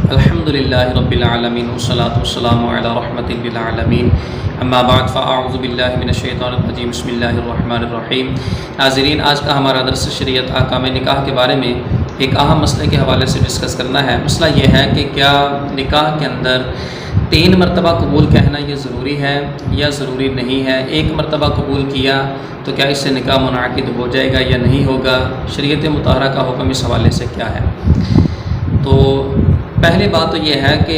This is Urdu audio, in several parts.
الحمدللہ رب العالمین والصلاة والسلام علی رحمۃ للعالمین اما بعد فاعوذ باللہ من الشیطان الرجیم بسم اللہ الرحمن الرحیم۔ ناظرین، آج کا ہمارا درس شریعت احکام نکاح کے بارے میں ایک اہم مسئلے کے حوالے سے ڈسکس کرنا ہے۔ مسئلہ یہ ہے کہ کیا نکاح کے اندر 3 مرتبہ قبول کہنا یہ ضروری ہے یا ضروری نہیں ہے؟ 1 مرتبہ قبول کیا تو کیا اس سے نکاح منعقد ہو جائے گا یا نہیں ہوگا؟ شریعت مطہرہ کا حکم اس حوالے سے کیا ہے؟ تو پہلی بات تو یہ ہے کہ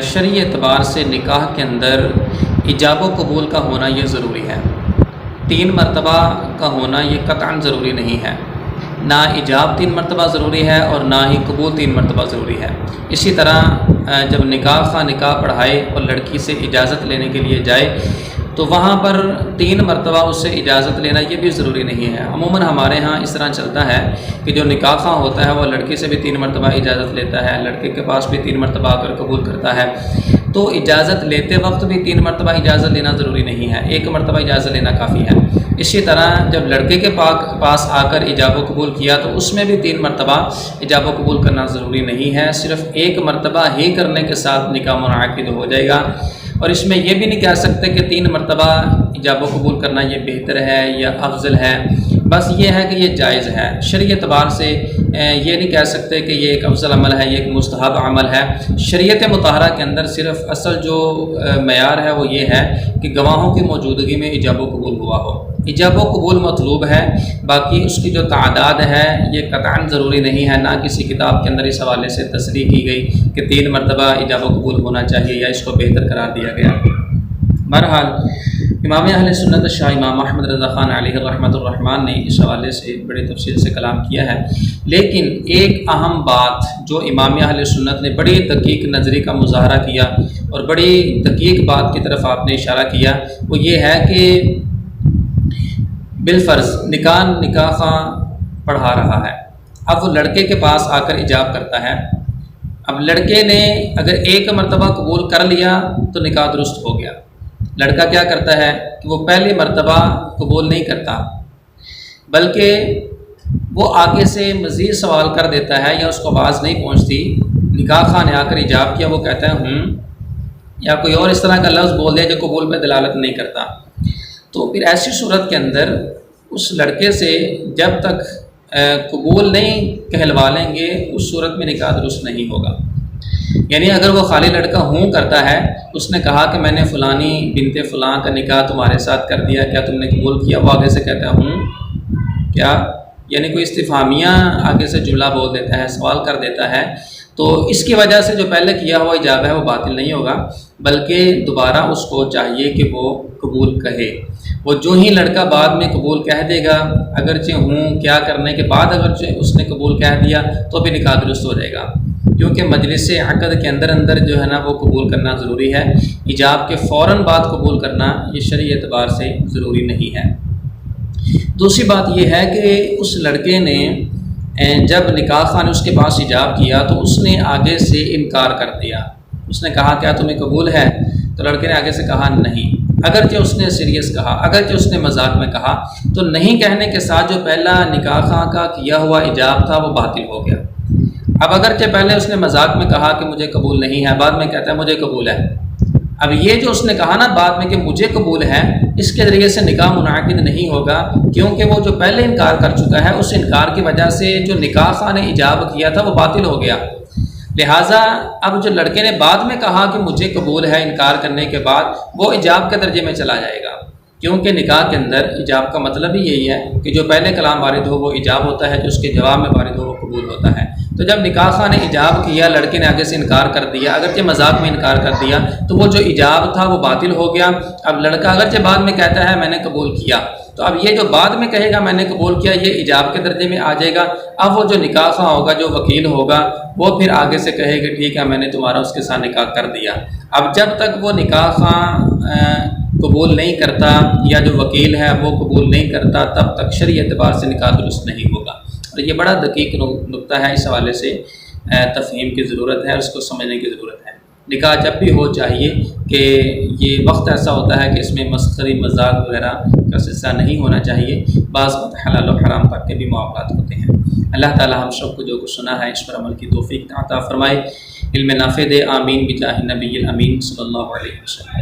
شرعی اعتبار سے نکاح کے اندر ایجاب و قبول کا ہونا یہ ضروری ہے۔ 3 مرتبہ کا ہونا یہ قطعاً ضروری نہیں ہے۔ نہ ایجاب 3 مرتبہ ضروری ہے اور نہ ہی قبول 3 مرتبہ ضروری ہے۔ اسی طرح جب نکاح پڑھائے اور لڑکی سے اجازت لینے کے لیے جائے تو وہاں پر 3 مرتبہ اس سے اجازت لینا یہ بھی ضروری نہیں ہے۔ عموماً ہمارے ہاں اس طرح چلتا ہے کہ جو نکاح ہوتا ہے وہ لڑکی سے بھی 3 مرتبہ اجازت لیتا ہے، لڑکے کے پاس بھی 3 مرتبہ آ کر قبول کرتا ہے۔ تو اجازت لیتے وقت بھی 3 مرتبہ اجازت لینا ضروری نہیں ہے، 1 مرتبہ اجازت لینا کافی ہے۔ اسی طرح جب لڑکے کے پاس آ کر ایجاب و قبول کیا تو اس میں بھی 3 مرتبہ ایجاب و قبول کرنا ضروری نہیں ہے، صرف 1 مرتبہ ہی کرنے کے ساتھ نکاح منعقد ہو جائے گا۔ اور اس میں یہ بھی نہیں کہہ سکتے کہ 3 مرتبہ ایجاب و قبول کرنا یہ بہتر ہے یا افضل ہے، بس یہ ہے کہ یہ جائز ہے۔ شرعی اعتبار سے یہ نہیں کہہ سکتے کہ یہ ایک افضل عمل ہے، یہ ایک مستحب عمل ہے۔ شریعت مطہرہ کے اندر صرف اصل جو معیار ہے وہ یہ ہے کہ گواہوں کی موجودگی میں ایجاب و قبول ہوا ہو۔ ایجاب و قبول مطلوب ہے، باقی اس کی جو تعداد ہے یہ قطعاً ضروری نہیں ہے۔ نہ کسی کتاب کے اندر اس حوالے سے تصریح کی گئی کہ 3 مرتبہ ایجاب و قبول ہونا چاہیے یا اس کو بہتر قرار دیا گیا۔ بہرحال امام اہل سنت شاہ امام احمد رضا خان علیہ رحمۃ الرحمن نے اس حوالے سے بڑی تفصیل سے کلام کیا ہے، لیکن ایک اہم بات جو امام اہل سنت نے بڑی دقیق نظری کا مظاہرہ کیا اور بڑی دقیق بات کی طرف آپ نے اشارہ کیا، وہ یہ ہے کہ بالفرض نکاح پڑھا رہا ہے، اب وہ لڑکے کے پاس آ کر ایجاب کرتا ہے۔ اب لڑکے نے اگر 1 مرتبہ قبول کر لیا تو نکاح درست ہو گیا۔ لڑکا کیا کرتا ہے کہ وہ پہلی مرتبہ قبول نہیں کرتا، بلکہ وہ آگے سے مزید سوال کر دیتا ہے یا اس کو آواز نہیں پہنچتی، نکاح خواہ نے آ کر ایجاب کیا، وہ کہتا ہے ہوں، یا کوئی اور اس طرح کا لفظ بول دے جو قبول پہ دلالت نہیں کرتا، تو پھر ایسی صورت کے اندر اس لڑکے سے جب تک قبول نہیں کہلوا لیں گے اس صورت میں نکاح درست نہیں ہوگا۔ یعنی اگر وہ خالی لڑکا ہوں کرتا ہے، اس نے کہا کہ میں نے فلانی بنت فلاں کا نکاح تمہارے ساتھ کر دیا، کیا تم نے قبول کیا؟ وہ آگے سے کہتا ہے ہوں کیا، یعنی کوئی استفہامیہ آگے سے جملہ بول دیتا ہے، سوال کر دیتا ہے، تو اس کی وجہ سے جو پہلے کیا ہوا ایجاب ہے وہ باطل نہیں ہوگا، بلکہ دوبارہ اس کو چاہیے کہ وہ قبول کہے۔ وہ جو ہی لڑکا بعد میں قبول کہہ دے گا، اگرچہ ہوں کیا کرنے کے بعد اگرچہ اس نے قبول کہہ دیا تو بھی نکاح درست ہو جائے گا، کیونکہ مجلس عقد کے اندر جو ہے نا وہ قبول کرنا ضروری ہے۔ ایجاب کے فوراً بعد قبول کرنا یہ شرعی اعتبار سے ضروری نہیں ہے۔ دوسری بات یہ ہے کہ اس لڑکے نے جب نکاح خواہ نے اس کے پاس ایجاب کیا تو اس نے آگے سے انکار کر دیا۔ اس نے کہا کیا تمہیں قبول ہے؟ تو لڑکے نے آگے سے کہا نہیں، اگرچہ اس نے سیریس کہا، اگرچہ اس نے مذاق میں کہا، تو نہیں کہنے کے ساتھ جو پہلا نکاح خواہ کا کیا ہوا ایجاب تھا وہ باطل ہو گیا۔ اب اگرچہ پہلے اس نے مذاق میں کہا کہ مجھے قبول نہیں ہے، بعد میں کہتا ہے مجھے قبول ہے، اب یہ جو اس نے کہا نا بعد میں کہ مجھے قبول ہے، اس کے ذریعے سے نکاح منعقد نہیں ہوگا، کیونکہ وہ جو پہلے انکار کر چکا ہے اس انکار کی وجہ سے جو نکاح خواہ نے ایجاب کیا تھا وہ باطل ہو گیا۔ لہٰذا اب جو لڑکے نے بعد میں کہا کہ مجھے قبول ہے انکار کرنے کے بعد، وہ ایجاب کے درجے میں چلا جائے گا، کیونکہ نکاح کے اندر ایجاب کا مطلب ہی یہی ہے کہ جو پہلے کلام وارد ہو وہ ایجاب ہوتا ہے، جو اس کے جواب میں وارد ہو وہ قبول ہوتا ہے۔ تو جب نکاح خواہ نے ایجاب کیا، لڑکے نے آگے سے انکار کر دیا، اگرچہ مذاق میں انکار کر دیا، تو وہ جو ایجاب تھا وہ باطل ہو گیا۔ اب لڑکا اگرچہ بعد میں کہتا ہے میں نے قبول کیا، تو اب یہ جو بعد میں کہے گا میں نے قبول کیا یہ ایجاب کے درجے میں آ جائے گا۔ اب وہ جو نکاح خواہ ہوگا، جو وکیل ہوگا، وہ پھر آگے سے کہے کہ ٹھیک ہے میں نے تمہارا اس کے ساتھ نکاح کر دیا۔ اب جب تک وہ نکاح خواہ قبول نہیں کرتا یا جو وکیل ہے وہ قبول نہیں کرتا، تب تک شرعی اعتبار سے نکاح درست نہیں ہوگا۔ اور یہ بڑا دقیق نقطہ ہے، اس حوالے سے تفہیم کی ضرورت ہے، اس کو سمجھنے کی ضرورت ہے۔ نکاح جب بھی ہو چاہیے کہ یہ وقت ایسا ہوتا ہے کہ اس میں مسخری مذاق وغیرہ کا سلسلہ نہیں ہونا چاہیے، بعض حلال و حرام تک کے بھی معاملات ہوتے ہیں۔ اللہ تعالی ہم سب کو جو کچھ سنا ہے اس پر عمل کی توفیق عطا فرمائے، علم نافع دے، آمین بجاہ نبی الامین صلی اللہ علیہ وسلم۔